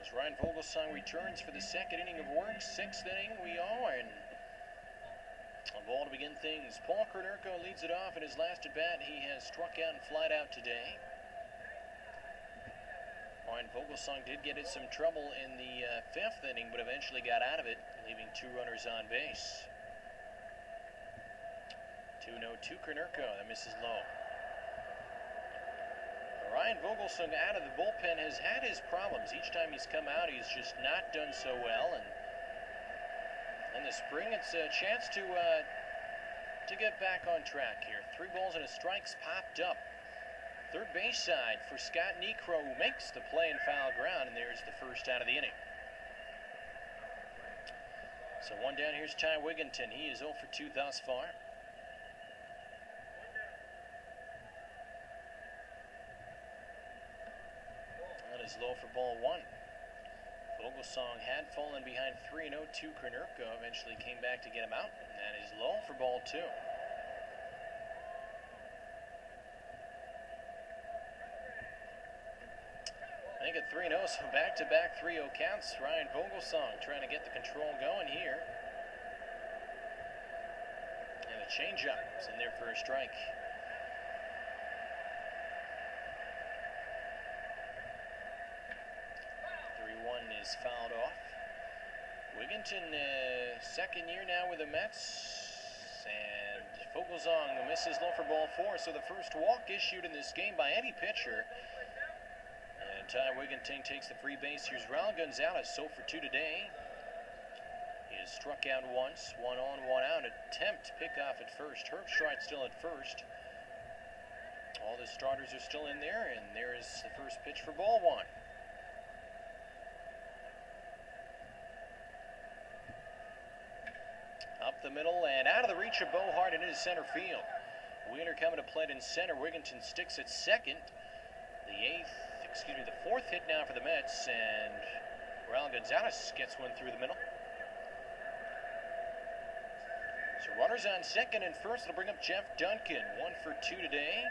As Ryan Vogelsong returns for the second inning of work, sixth inning we are, and a ball to begin things. Paul Konerko leads it off in his last at bat. He has struck out and flied out today. Ryan Vogelsong did get in some trouble in the fifth inning, but eventually got out of it, leaving two runners on base. 2-0 to Konerko. That misses low. Ryan Vogelsong out of the bullpen has had his problems. Each time he's come out, he's just not done so well. And in the spring, it's a chance to get back on track here. 3 balls and a strike's popped up. Third base side for Scott Niekro, who makes the play in foul ground, and there's the first out of the inning. So one down. Here's Ty Wigginton. He is 0 for 2 thus far. That is low for ball 1. Vogelsong had fallen behind 3-0 to Konerko. Eventually came back to get him out, and that is low for ball 2. I think at 3-0, so back-to-back 3-0 counts. Ryan Vogelsong trying to get the control going here. And a changeup is in there for a strike. 3-1 is fouled off. Wigginton, second year now with the Mets. And Vogelsong misses low for ball 4. So the first walk issued in this game by any pitcher. And Ty Wigginton takes the free base. Here's Raul Gonzalez, 0 for 2 today. He has struck out once, 1 on, 1 out. Attempt pickoff at first. Herbstreit still at first. All the starters are still in there, and there is the first pitch for ball 1. Up the middle and out of the reach of Bohart and into center field. Wheeler coming to play in center. Wigginton sticks at second. The fourth hit now for the Mets, and Raul Gonzalez gets one through the middle. So runners on second and first. It'll bring up Jeff Duncan, 1 for 2 today.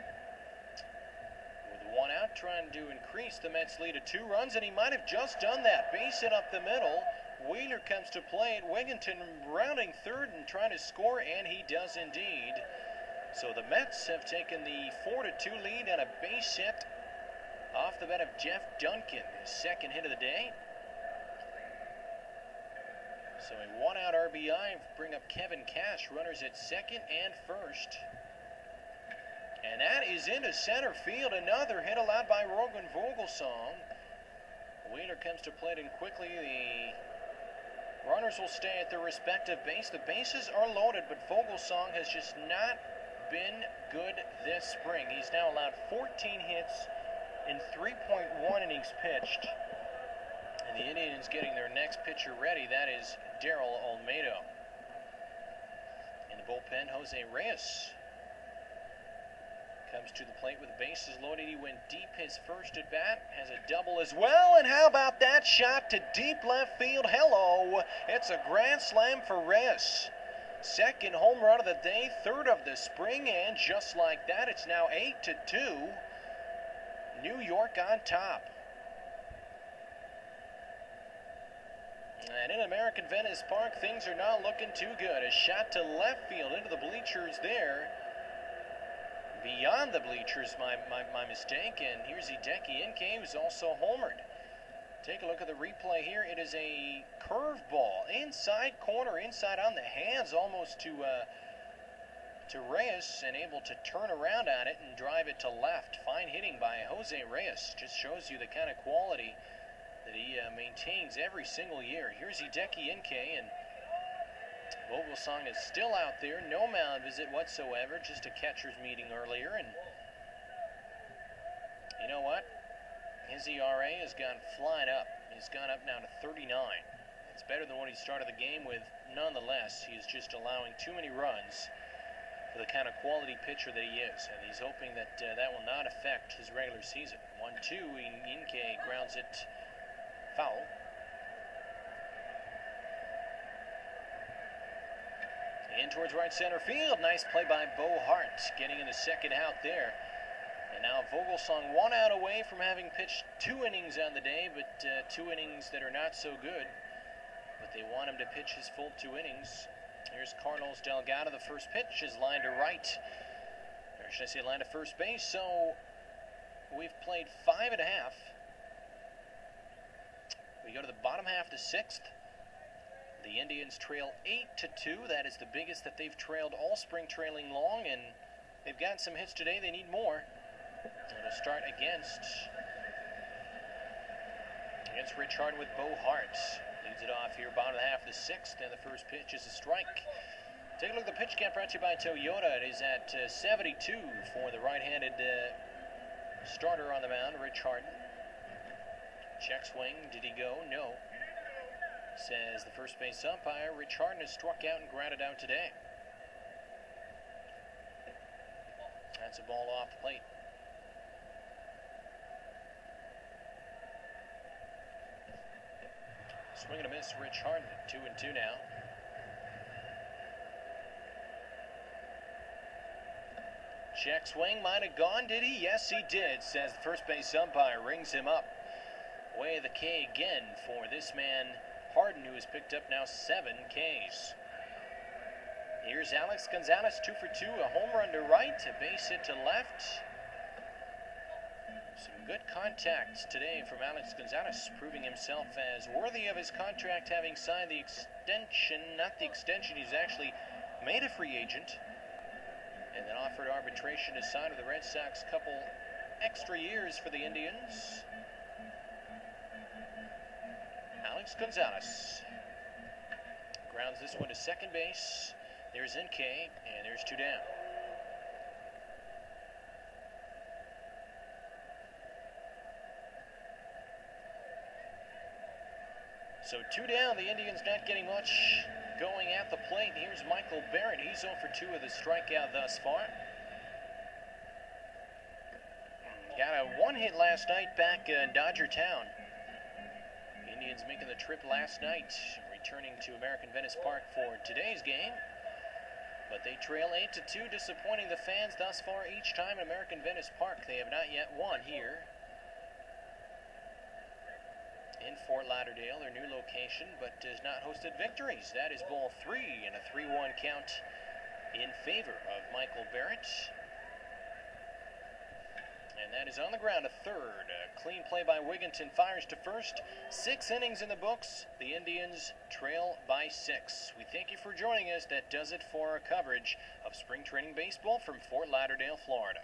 With 1 out, trying to increase the Mets' lead to 2 runs, and he might have just done that. Base hit up the middle. Wheeler comes to play at Wigginton, rounding third and trying to score, and he does indeed. So the Mets have taken the 4-2 lead on a base hit off the bat of Jeff Duncan, his second hit of the day. So a 1-out RBI, bring up Kevin Cash, runners at second and first. And that is into center field, another hit allowed by Rogan Vogelsong. Wheeler comes to plate in quickly. The runners will stay at their respective base. The bases are loaded, but Vogelsong has just not been good this spring. He's now allowed 14 hits in 3.1 innings pitched. And the Indians getting their next pitcher ready. That is Darrell Olmedo. In the bullpen, Jose Reyes comes to the plate with the bases loaded. He went deep his first at bat, has a double as well, and how about that shot to deep left field? Hello, it's a grand slam for Reyes. Second home run of the day, third of the spring, and just like that, it's now 8-2. New York on top. And in American Venice Park, things are not looking too good. A shot to left field into the bleachers there. Beyond the bleachers, my mistake. And here's Hideki Inke, who's also homered. Take a look at the replay here. It is a curveball, inside corner, inside on the hands, almost to Reyes, and able to turn around on it and drive it to left. Fine hitting by Jose Reyes. Just shows you the kind of quality that he maintains every single year. Here's Hideki Inke, and Vogelsong is still out there. No mound visit whatsoever, just a catcher's meeting earlier. And you know what? His ERA has gone flying up. He's gone up now to 39. It's better than what he started the game with. Nonetheless, he is just allowing too many runs for the kind of quality pitcher that he is. And he's hoping that that will not affect his regular season. 1-2, Inke grounds it foul. In towards right center field. Nice play by Bohart, getting in the second out there. And Now Vogelsong 1 out away from having pitched 2 innings on the day, but 2 innings that are not so good. But they want him to pitch his full 2 innings. Here's Carlos Delgado. The first pitch is lined to right. Or should I say lined to first base? So we've played 5 1/2. We go to the bottom half, the 6th. The Indians trail 8-2. That is the biggest that they've trailed all spring trailing long, and they've gotten some hits today. They need more. It'll start against Rich Harden with Bo Hart. Leads it off here, bottom of the half of the 6th, and the first pitch is a strike. Take a look at the pitch count brought to you by Toyota. It is at 72 for the right-handed starter on the mound, Rich Harden. Check swing. Did he go? No. Says the first base umpire. Rich Harden has struck out and grounded out today. That's a ball off the plate. Swing and a miss, Rich Harden. 2-2 now. Check swing, might have gone, did he? Yes, he did, says the first base umpire. Rings him up. Way of the K again for this man, Harden, who has picked up now 7 Ks. Here's Alex Gonzalez, 2 for 2, a home run to right, a base hit to left. Some good contact today from Alex Gonzalez, proving himself as worthy of his contract, having signed the extension, not the extension, he's actually made a free agent, and then offered arbitration to sign with the Red Sox, couple extra years for the Indians. Alex Gonzalez grounds this one to second base. There's NK, and there's 2 down. So 2 down, the Indians not getting much going at the plate. Here's Michael Barrett. He's 0 for 2 with a strikeout thus far. Got a 1 hit last night back in Dodger Town. Indians making the trip last night, returning to American Venice Park for today's game. But they trail 8-2, disappointing the fans thus far each time at American Venice Park. They have not yet won here in Fort Lauderdale, their new location, but has not hosted victories. That is ball 3 and a 3-1 count in favor of Michael Barrett. And that is on the ground, a third. A clean play by Wigginton, fires to first. 6 innings in the books. The Indians trail by 6. We thank you for joining us. That does it for our coverage of spring training baseball from Fort Lauderdale, Florida.